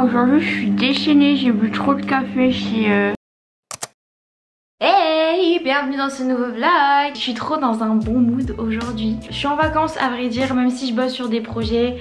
aujourd'hui je suis déchaînée, j'ai bu trop de café chez Hey, bienvenue dans ce nouveau vlog. Je suis trop dans un bon mood aujourd'hui. Je suis en vacances à vrai dire, même si je bosse sur des projets,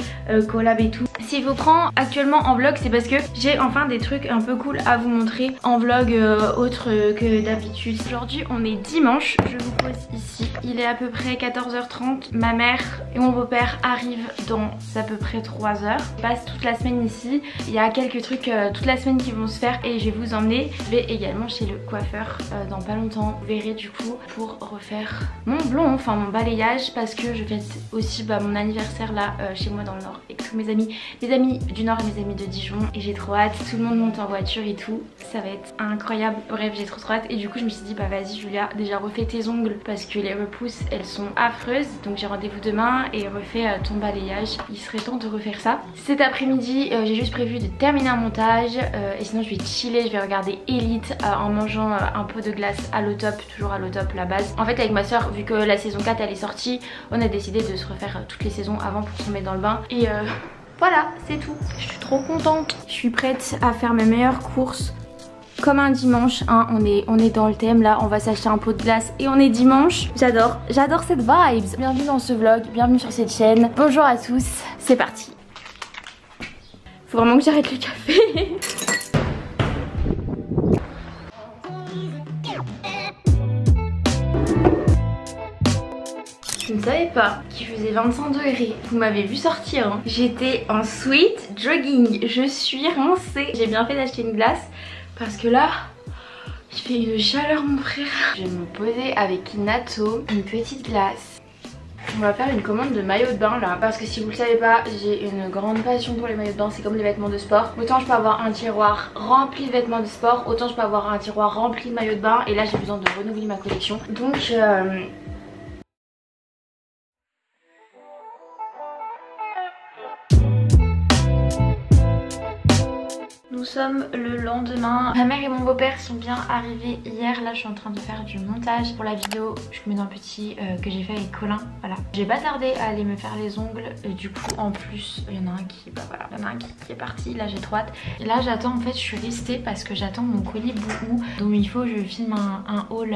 collab et tout. Si je vous prends actuellement en vlog, c'est parce que j'ai enfin des trucs un peu cool à vous montrer en vlog autre que d'habitude. Aujourd'hui on est dimanche, je vous pose ici. Il est à peu près 14h30. Ma mère et mon beau-père arrivent dans à peu près 3h. Je passe toute la semaine ici. Il y a quelques trucs toute la semaine qui vont se faire et je vais vous emmener. Je vais également chez le coiffeur dans pas longtemps. Vous verrez du coup pour refaire mon blond, enfin mon balayage, parce que je fête aussi mon anniversaire là chez moi dans le nord avec tous mes amis du nord et mes amis de Dijon, et j'ai trop hâte. Tout le monde monte en voiture et tout, ça va être incroyable. Bref, j'ai trop hâte et du coup je me suis dit bah vas-y Julia, déjà refais tes ongles parce que les repousses elles sont affreuses, donc j'ai rendez-vous demain, et refais ton balayage. Il serait temps de refaire ça. Cet après-midi j'ai juste prévu de terminer un montage et sinon je vais chiller, je vais regarder Elite en mangeant un pot de glace à l'eau top, toujours à l'eau top la base. En fait avec ma soeur, vu que la saison 4 elle est sortie, on a décidé de se refaire toutes les saisons avant pour se mettre dans le bain, et voilà, c'est tout. Je suis trop contente. Je suis prête à faire mes meilleures courses comme un dimanche, hein. On est dans le thème là, on va s'acheter un pot de glace et on est dimanche. J'adore cette vibe. Bienvenue dans ce vlog, bienvenue sur cette chaîne. Bonjour à tous, c'est parti. Faut vraiment que j'arrête le café. Je ne savais pas qu'il faisait 25 degrés. Vous m'avez vu sortir, hein. J'étais en sweat jogging. Je suis rincée. J'ai bien fait d'acheter une glace parce que là, il fait une chaleur mon frère. Je vais me poser avec Nato une petite glace. On va faire une commande de maillot de bain là, parce que si vous le savez pas, j'ai une grande passion pour les maillots de bain. C'est comme les vêtements de sport. Autant je peux avoir un tiroir rempli de vêtements de sport, autant je peux avoir un tiroir rempli de maillots de bain. Et là j'ai besoin de renouveler ma collection. Donc nous sommes le lendemain. Ma mère et mon beau-père sont bien arrivés hier. Là je suis en train de faire du montage pour la vidéo. Je mets dans le petit que j'ai fait avec Colin. Voilà. J'ai pas tardé à aller me faire les ongles. Et du coup en plus il y en a un qui, il y en a un qui est parti. Là j'ai trop hâte. Et là j'attends, en fait je suis restée parce que j'attends mon colis beaucoup. Donc il faut que je filme un haul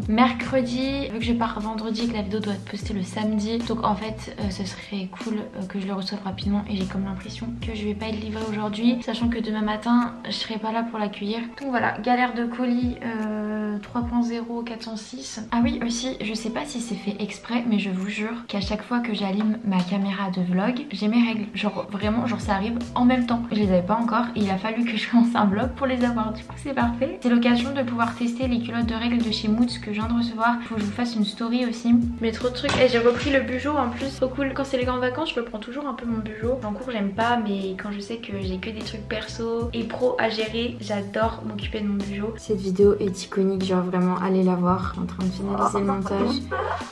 mercredi. Vu que je pars vendredi et que la vidéo doit être postée le samedi. Donc en fait ce serait cool que je le reçoive rapidement. Et j'ai comme l'impression que je vais pas être livrée aujourd'hui. Sachant que demain matin je serai pas là pour l'accueillir. Donc voilà, galère de colis 3.0 406. Ah oui aussi, je sais pas si c'est fait exprès, mais je vous jure qu'à chaque fois que j'allume ma caméra de vlog, j'ai mes règles. Genre vraiment, genre ça arrive en même temps. Je les avais pas encore et il a fallu que je lance un vlog pour les avoir. Du coup c'est parfait. C'est l'occasion de pouvoir tester les culottes de règles de chez Moods que je viens de recevoir. Il faut que je vous fasse une story aussi. Mais trop de trucs. Et j'ai repris le bugeot en plus. Trop cool. Quand c'est les grandes vacances, je me prends toujours un peu mon bugeot. En cours j'aime pas, mais quand je sais que j'ai que des trucs perso et pro à gérer, j'adore m'occuper de mon bugeot. Cette vidéo est iconique, genre vraiment allez la voir. En train de finaliser le montage.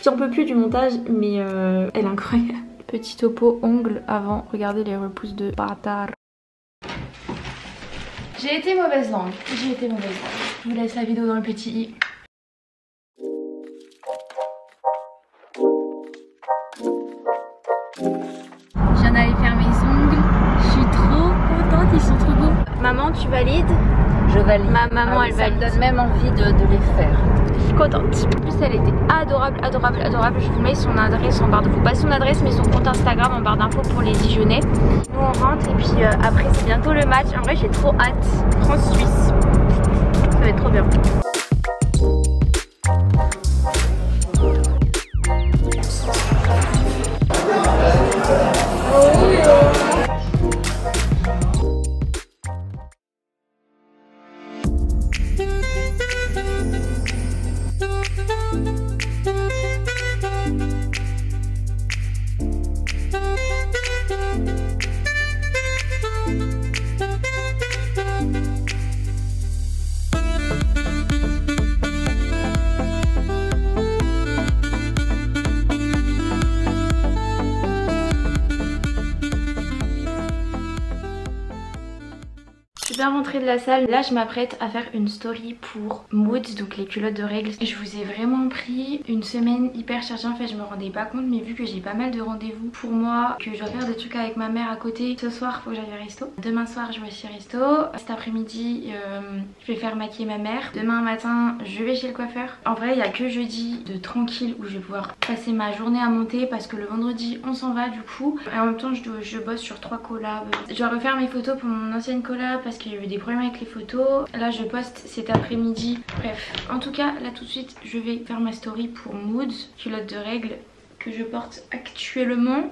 J'en peux plus du montage, mais elle est incroyable. Petit topo ongles avant, regardez les repousses de bâtard. J'ai été mauvaise langue, Je vous laisse la vidéo dans le petit i. Je viens d'aller faire mes ongles. Je suis trop contente, ils sont trop beaux. Maman, tu valides? Je valide. Ma maman, elle valide. Ça me donne même envie de les faire. Je suis contente. En plus, elle était adorable. Je vous mets son adresse en barre d'infos. Pas son adresse, mais son compte Instagram en barre d'infos pour les Dijonnais. Nous, on rentre et puis après, c'est bientôt le match. En vrai, j'ai trop hâte. France-Suisse. Ça va être trop bien. viens rentrer de la salle. Là je m'apprête à faire une story pour Mood, donc les culottes de règles. Je vous ai vraiment pris une semaine hyper chargée. En fait je me rendais pas compte, mais vu que j'ai pas mal de rendez-vous pour moi, que je dois faire des trucs avec ma mère à côté. Ce soir faut que j'aille au resto. Demain soir je vais chez resto. Cet après-midi je vais faire maquiller ma mère. Demain matin je vais chez le coiffeur. En vrai il y a que jeudi de tranquille où je vais pouvoir passer ma journée à monter, parce que le vendredi on s'en va du coup. Et en même temps je bosse sur 3 collabs. Je dois refaire mes photos pour mon ancienne collab parce qu'il y a eu des problèmes avec les photos. Là je poste cet après-midi. Bref, en tout cas là tout de suite je vais faire ma story pour Mood, culotte de règles que je porte actuellement.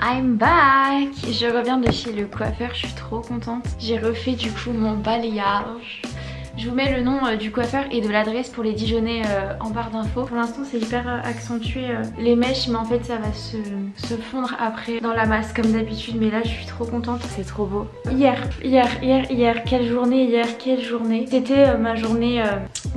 I'm back! Je reviens de chez le coiffeur, je suis trop contente. J'ai refait du coup mon balayage. Je vous mets le nom du coiffeur et de l'adresse pour les Dijonnais en barre d'infos. Pour l'instant c'est hyper accentué les mèches, mais en fait ça va se fondre après dans la masse comme d'habitude. Mais là je suis trop contente, c'est trop beau. Hier, quelle journée. C'était ma journée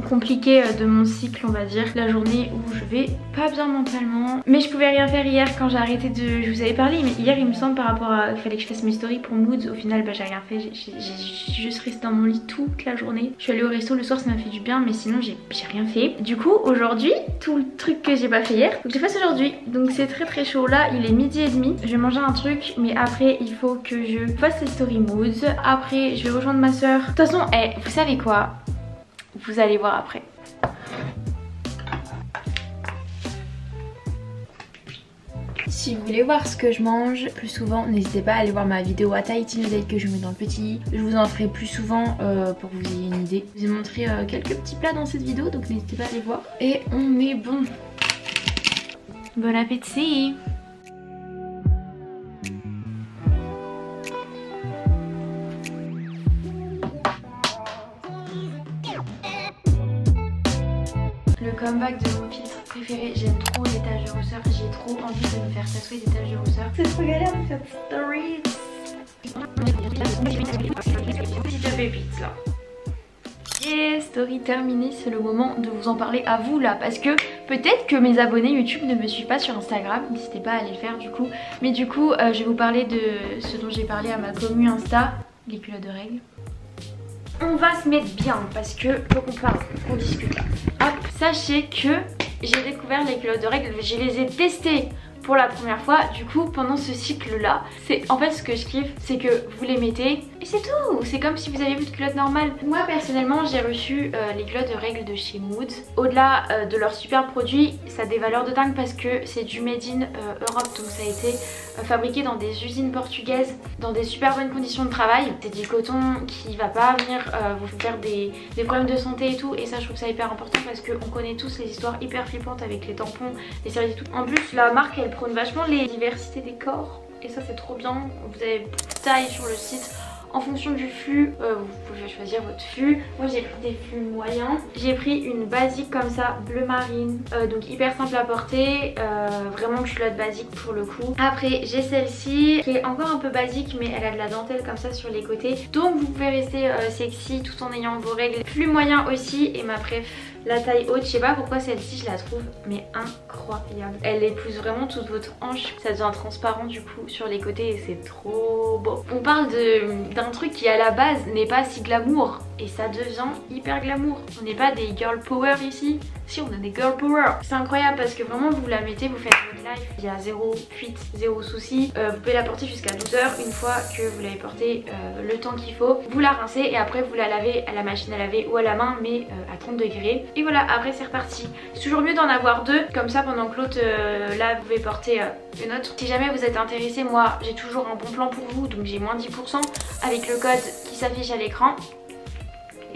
compliquée de mon cycle on va dire. La journée où je vais pas bien mentalement. Mais je pouvais rien faire hier quand j'ai arrêté de... Je vous avais parlé, mais hier il me semble par rapport à... Il fallait que je fasse mes stories pour Mood. Au final bah, j'ai rien fait, j'ai juste resté dans mon lit toute la journée. Je suis allée au resto le soir, ça m'a fait du bien, mais sinon j'ai rien fait. Du coup aujourd'hui, tout le truc que j'ai pas fait hier, faut que je fasse aujourd'hui. Donc c'est très chaud. Là il est 12h30. Je vais manger un truc, mais après il faut que je fasse les story Moods. Après je vais rejoindre ma soeur. De toute façon, vous savez quoi? Vous allez voir après. Si vous voulez voir ce que je mange plus souvent, n'hésitez pas à aller voir ma vidéo à Tahiti Noodle que je mets dans le petit. Je vous en ferai plus souvent pour que vous ayez une idée. Je vous ai montré quelques petits plats dans cette vidéo, donc n'hésitez pas à aller voir. Et on est bon. Bon appétit! Le comeback de mon filtre préféré, j'aime trop les taches de rousseur, j'ai trop envie de me faire tatouer des taches de rousseur. C'est trop galère de faire stories. Petite pépite là. Yeah, story terminée, c'est le moment de vous en parler à vous là, parce que peut-être que mes abonnés YouTube ne me suivent pas sur Instagram, n'hésitez pas à aller le faire du coup. Mais du coup je vais vous parler de ce dont j'ai parlé à ma commu Insta, les culottes de règles. On va se mettre bien parce que faut qu'on parle, qu'on discute. Hop, sachez que j'ai découvert les culottes de règles, je les ai testées pour la première fois du coup pendant ce cycle là. C'est en fait ce que je kiffe, c'est que vous les mettez et c'est tout. C'est comme si vous aviez vu de culottes normales. Moi personnellement j'ai reçu les culottes de règles de chez Mood. Au-delà de leurs super produits, ça a des valeurs de dingue parce que c'est du made in Europe, donc ça a été fabriqué dans des usines portugaises dans des super bonnes conditions de travail. C'est du coton qui va pas venir vous faire des problèmes de santé et tout, et ça je trouve ça hyper important parce qu'on connaît tous les histoires hyper flippantes avec les tampons, les serviettes et tout. En plus la marque elle prône vachement les diversités des corps et ça c'est trop bien. Vous avez beaucoup de tailles sur le site. En fonction du flux, vous pouvez choisir votre flux. Moi j'ai pris des flux moyens. J'ai pris une basique comme ça, bleu marine, donc hyper simple à porter, vraiment culotte basique pour le coup. Après j'ai celle-ci qui est encore un peu basique, mais elle a de la dentelle comme ça sur les côtés. Donc vous pouvez rester sexy tout en ayant vos règles. Flux moyen aussi, et ma préf, la taille haute, je sais pas pourquoi celle-ci je la trouve mais incroyable. Elle épouse vraiment toute votre hanche, ça devient transparent du coup sur les côtés et c'est trop beau. On parle d'un truc qui à la base n'est pas si glamour et ça devient hyper glamour. On n'est pas des girl power ici. Si, on a des girl power. C'est incroyable parce que vraiment vous la mettez, vous faites votre life, il y a zéro fuite, zéro souci. Vous pouvez la porter jusqu'à 12 heures. Une fois que vous l'avez portée le temps qu'il faut, vous la rincez et après vous la lavez à la machine à laver ou à la main, mais à 30 degrés. Et voilà, après c'est reparti. C'est toujours mieux d'en avoir deux, comme ça pendant que l'autre là vous pouvez porter une autre. Si jamais vous êtes intéressé, moi j'ai toujours un bon plan pour vous, donc j'ai moins 10% avec le code qui s'affiche à l'écran.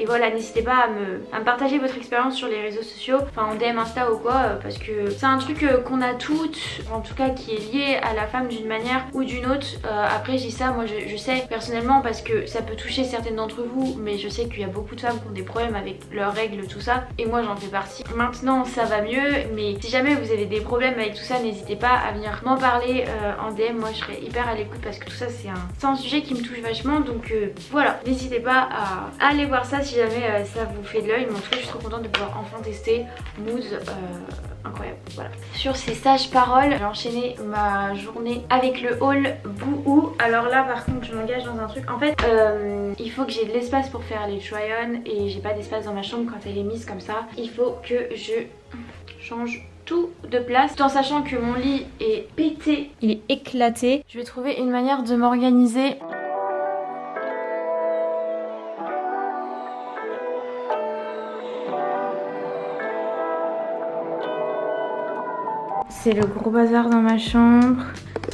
Et voilà, n'hésitez pas à me partager votre expérience sur les réseaux sociaux, enfin en DM Insta ou quoi, parce que c'est un truc qu'on a toutes, en tout cas qui est lié à la femme d'une manière ou d'une autre. Après je dis ça, moi je sais personnellement parce que ça peut toucher certaines d'entre vous, mais je sais qu'il y a beaucoup de femmes qui ont des problèmes avec leurs règles, tout ça, et moi j'en fais partie. Maintenant ça va mieux, mais si jamais vous avez des problèmes avec tout ça, n'hésitez pas à venir m'en parler en DM. Moi je serais hyper à l'écoute parce que tout ça c'est un sujet qui me touche vachement, donc voilà, n'hésitez pas à aller voir ça si jamais ça vous fait de l'œil. Mais en tout cas je suis trop contente de pouvoir enfin tester Mood, incroyable. Voilà, sur ces sages paroles, j'ai enchaîné ma journée avec le haul Boohoo. Alors là par contre je m'engage dans un truc, en fait il faut que j'ai de l'espace pour faire les try-on et j'ai pas d'espace dans ma chambre quand elle est mise comme ça. Il faut que je change tout de place, tout en sachant que mon lit est pété, il est éclaté. Je vais trouver une manière de m'organiser. C'est le gros bazar dans ma chambre.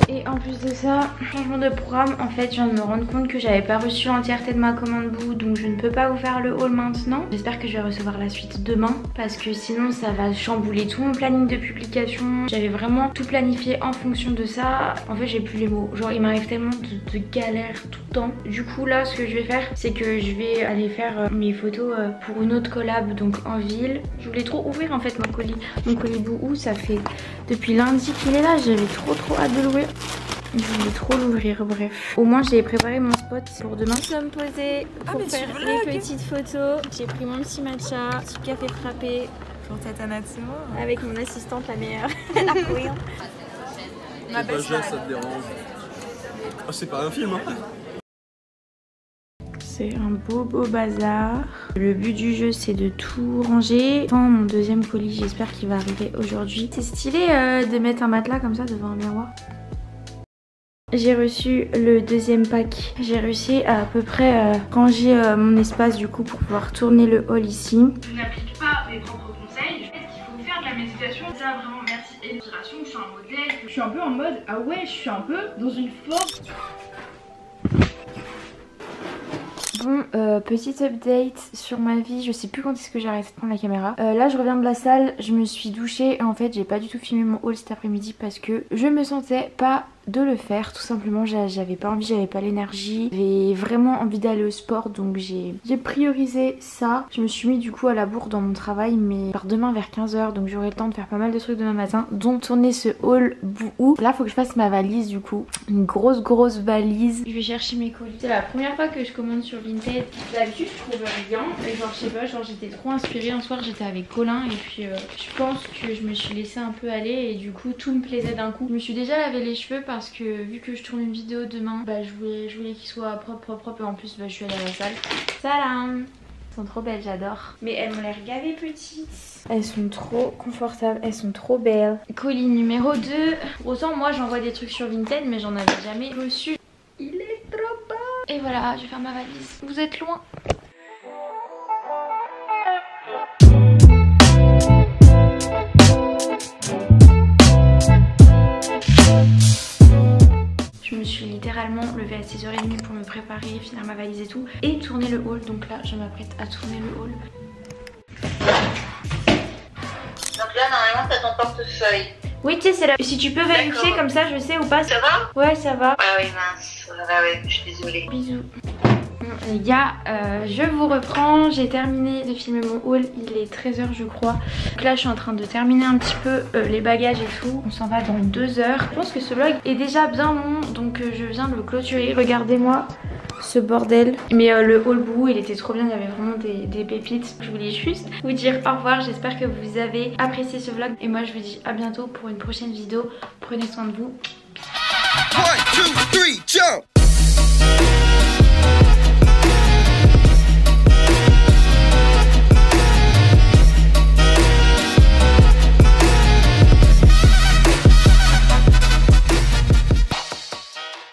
Et en plus de ça, changement de programme, en fait je viens de me rendre compte que j'avais pas reçu l'entièreté de ma commande Boo, donc je ne peux pas vous faire le haul maintenant. J'espère que je vais recevoir la suite demain parce que sinon ça va chambouler tout mon planning de publication. J'avais vraiment tout planifié en fonction de ça. En fait j'ai plus les mots, genre il m'arrive tellement de galères tout le temps. Du coup là ce que je vais faire c'est que je vais aller faire mes photos pour une autre collab, donc en ville. Je voulais trop ouvrir en fait mon colis Boohoo, ça fait depuis lundi qu'il est là, j'avais trop hâte de l'ouvrir. Je voulais trop l'ouvrir, bref. Au moins j'ai préparé mon spot pour demain. Nous sommes posés pour faire les petites photos. J'ai pris mon petit matcha, petit café frappé. Pour Tatanatsumo. Avec mon assistante la meilleure. Oui. Ma belle ça te dérange. Oh, c'est pas un film hein. C'est un beau bazar. Le but du jeu c'est de tout ranger. Enfin, mon deuxième colis, j'espère qu'il va arriver aujourd'hui. C'est stylé de mettre un matelas comme ça devant un miroir. J'ai reçu le deuxième pack. J'ai réussi à peu près ranger mon espace du coup pour pouvoir tourner le haul ici. Je n'applique pas mes propres conseils. Je pense qu'il faut faire de la méditation. Ça vraiment merci et l'inspiration. Je suis en mode leg. Je suis un peu en mode ah ouais, je suis un peu dans une force. Bon, petite update sur ma vie, je sais plus quand est-ce que j'ai arrêté de prendre la caméra. Là je reviens de la salle, je me suis douchée et en fait j'ai pas du tout filmé mon haul cet après-midi parce que je me sentais pas de le faire, tout simplement. J'avais pas envie, j'avais pas l'énergie, j'avais vraiment envie d'aller au sport, donc j'ai priorisé ça. Je me suis mis du coup à la bourre dans mon travail, mais par demain vers 15 h, donc j'aurai le temps de faire pas mal de trucs demain matin, dont tourner ce haul Boohoo. Là faut que je fasse ma valise du coup, une grosse valise. Je vais chercher mes colis. C'est la première fois que je commande sur Vinted. D'habitude je trouve rien, et genre je sais pas, genre j'étais trop inspirée. Un soir j'étais avec Colin et puis je pense que je me suis laissée un peu aller et du coup tout me plaisait d'un coup. Je me suis déjà lavé les cheveux parce que vu que je tourne une vidéo demain, bah je voulais qu'il soit propre et en plus bah je suis allée à la salle. Salam! Elles sont trop belles, j'adore. Mais elles m'ont l'air gavées petites. Elles sont trop confortables, elles sont trop belles. Colis numéro 2. Autant moi j'envoie des trucs sur Vinted mais j'en avais jamais reçu. Il est trop beau. Et voilà, je vais faire ma valise. Vous êtes loin. Je me suis littéralement levée à 6h30 pour me préparer, finir ma valise et tout, et tourner le haul. Donc là, je m'apprête à tourner le haul. Donc là, normalement, t'as ton portefeuille. Oui, tu sais, c'est là. Si tu peux vérifier comme ça, je sais ou pas. Ça va? Ouais, ça va. Ah oui, mince. Ah ouais, je suis désolée. Bisous. Bon, les gars, je vous reprends. J'ai terminé de filmer mon haul. Il est 13 h je crois. Donc là je suis en train de terminer un petit peu les bagages et tout. On s'en va dans 2 heures. Je pense que ce vlog est déjà bien long, donc je viens de le clôturer. Regardez-moi ce bordel. Mais le haul Boohoo il était trop bien, il y avait vraiment des pépites. Je voulais juste vous dire au revoir. J'espère que vous avez apprécié ce vlog. Et moi je vous dis à bientôt pour une prochaine vidéo. Prenez soin de vous. 1, 2, 3, jump!